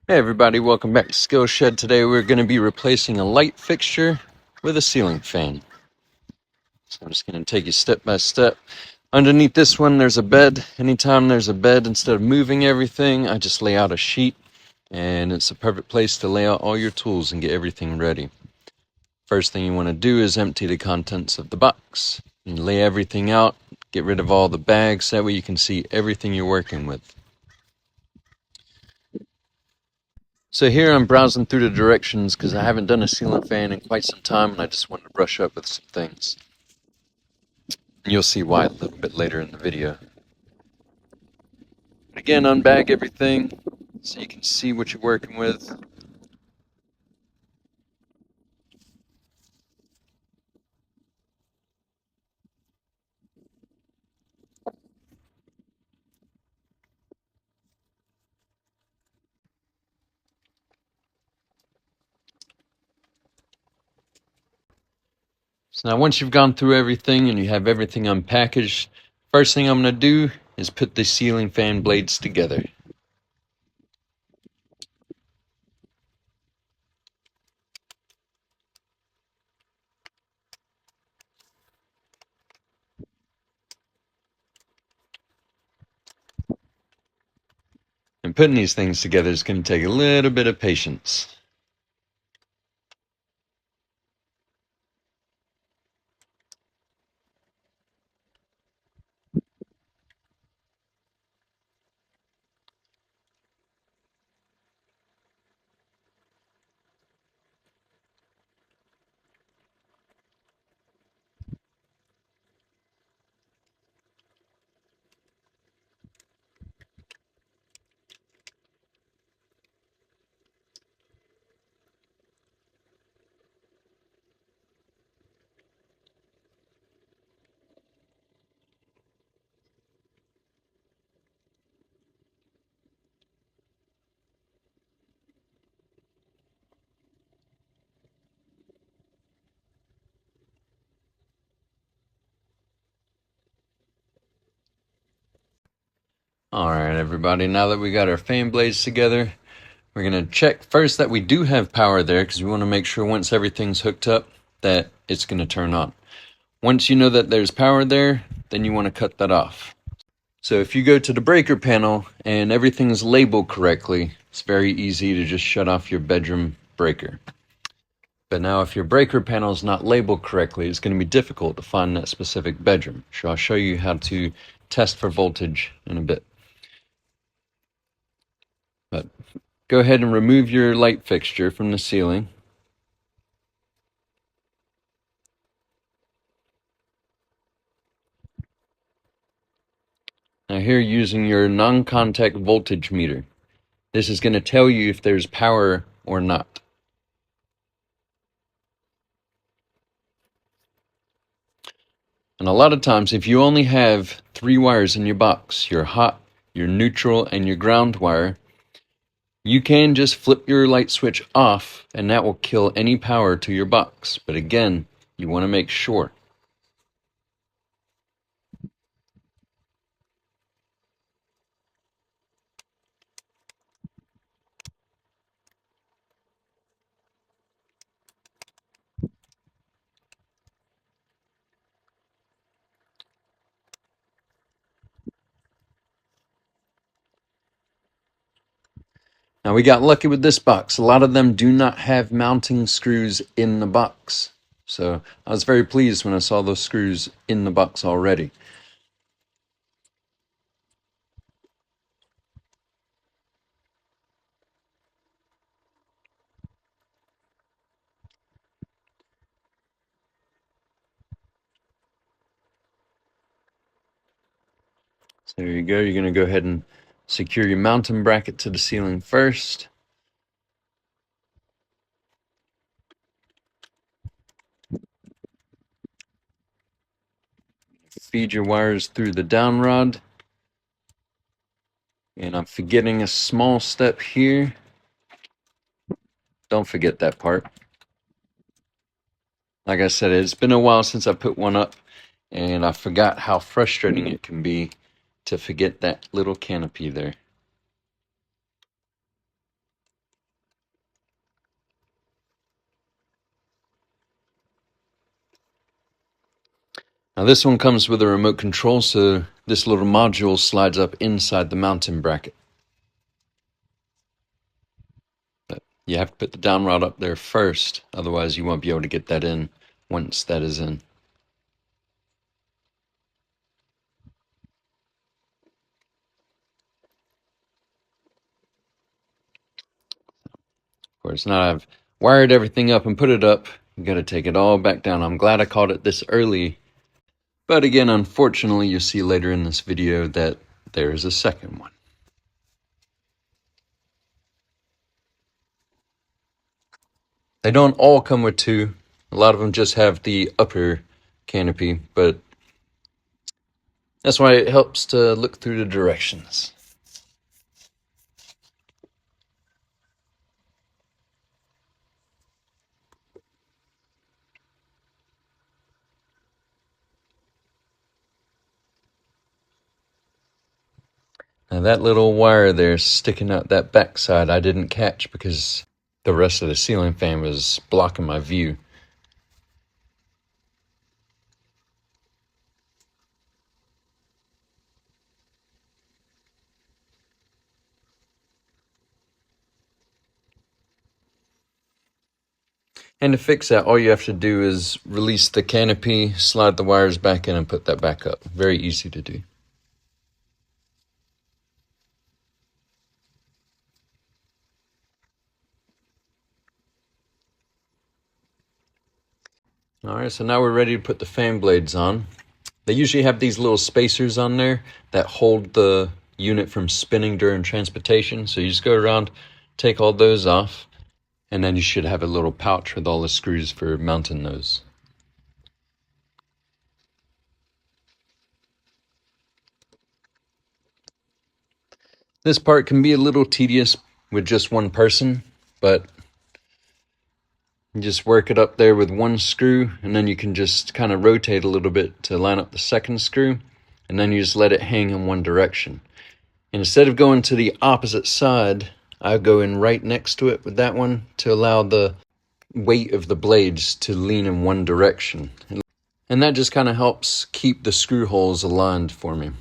Hey everybody, welcome back to Skill Shed. Today we're going to be replacing a light fixture with a ceiling fan. So I'm just going to take you step by step. Underneath this one there's a bed. Anytime there's a bed, instead of moving everything, I just lay out a sheet, and it's a perfect place to lay out all your tools and get everything ready. First thing you want to do is empty the contents of the box. You lay everything out, get rid of all the bags, that way you can see everything you're working with. So here I'm browsing through the directions because I haven't done a ceiling fan in quite some time, and I just wanted to brush up with some things. And you'll see why a little bit later in the video. But again, unbag everything so you can see what you're working with. So now once you've gone through everything and you have everything unpackaged, first thing I'm going to do is put the ceiling fan blades together. And putting these things together is going to take a little bit of patience. Alright everybody, now that we got our fan blades together, we're going to check first that we do have power there, because we want to make sure once everything's hooked up that it's going to turn on. Once you know that there's power there, then you want to cut that off. So if you go to the breaker panel and everything is labeled correctly, it's very easy to just shut off your bedroom breaker. But now if your breaker panel is not labeled correctly, it's going to be difficult to find that specific bedroom. So I'll show you how to test for voltage in a bit. But go ahead and remove your light fixture from the ceiling. Now here, using your non-contact voltage meter, this is going to tell you if there's power or not. And a lot of times, if you only have 3 wires in your box, your hot, your neutral, and your ground wire, you can just flip your light switch off and that will kill any power to your box. But again, you want to make sure. Now we got lucky with this box. A lot of them do not have mounting screws in the box. So I was very pleased when I saw those screws in the box already. So there you go. You're going to go ahead and secure your mounting bracket to the ceiling first. Feed your wires through the down rod. And I'm forgetting a small step here. Don't forget that part. Like I said, it's been a while since I put one up, and I forgot how frustrating it can be to forget that little canopy there. Now this one comes with a remote control, so this little module slides up inside the mounting bracket. But you have to put the down rod up there first, otherwise you won't be able to get that in once that is in. Of course, now I've wired everything up and put it up, you gotta take it all back down. I'm glad I caught it this early. But again, unfortunately, you'll see later in this video that there is a second one. They don't all come with two. A lot of them just have the upper canopy, but that's why it helps to look through the directions. Now that little wire there sticking out that backside I didn't catch because the rest of the ceiling fan was blocking my view. And to fix that, all you have to do is release the canopy, slide the wires back in, and put that back up. Very easy to do. Alright, so now we're ready to put the fan blades on. They usually have these little spacers on there that hold the unit from spinning during transportation. So you just go around, take all those off, and then you should have a little pouch with all the screws for mounting those. This part can be a little tedious with just one person, but you just work it up there with one screw, and then you can just kind of rotate a little bit to line up the second screw, and then you just let it hang in one direction. And instead of going to the opposite side, I go in right next to it with that one to allow the weight of the blades to lean in one direction. And that just kind of helps keep the screw holes aligned for me.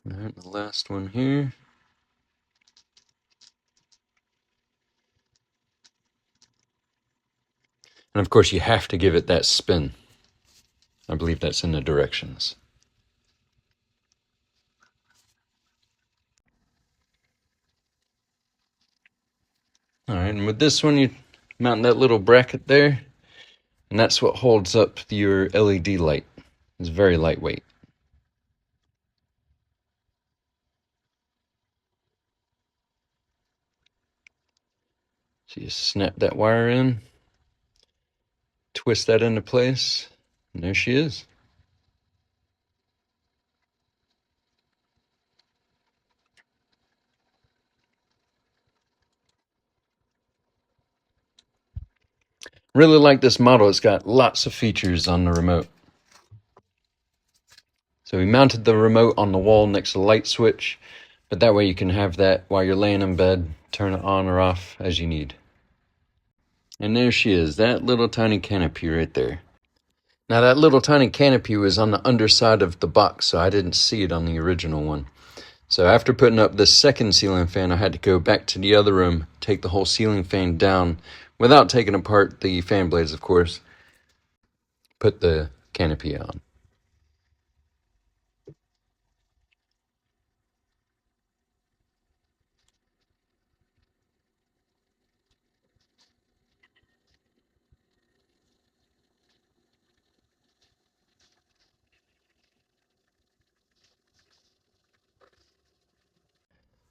All right, the last one here. And of course you have to give it that spin. I believe that's in the directions. All right, and with this one you mount that little bracket there, and that's what holds up your LED light. It's very lightweight. So you snap that wire in, twist that into place, and there she is. Really like this model. It's got lots of features on the remote. So we mounted the remote on the wall next to the light switch, but that way you can have that while you're laying in bed, turn it on or off as you need. And there she is, that little tiny canopy right there. Now that little tiny canopy was on the underside of the box, so I didn't see it on the original one. So after putting up the second ceiling fan, I had to go back to the other room, take the whole ceiling fan down, without taking apart the fan blades, of course, put the canopy on.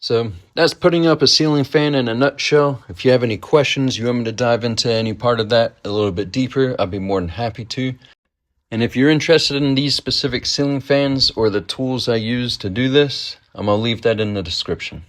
So that's putting up a ceiling fan in a nutshell. If you have any questions, you want me to dive into any part of that a little bit deeper, I'd be more than happy to. And if you're interested in these specific ceiling fans or the tools I use to do this, I'm going to leave that in the description.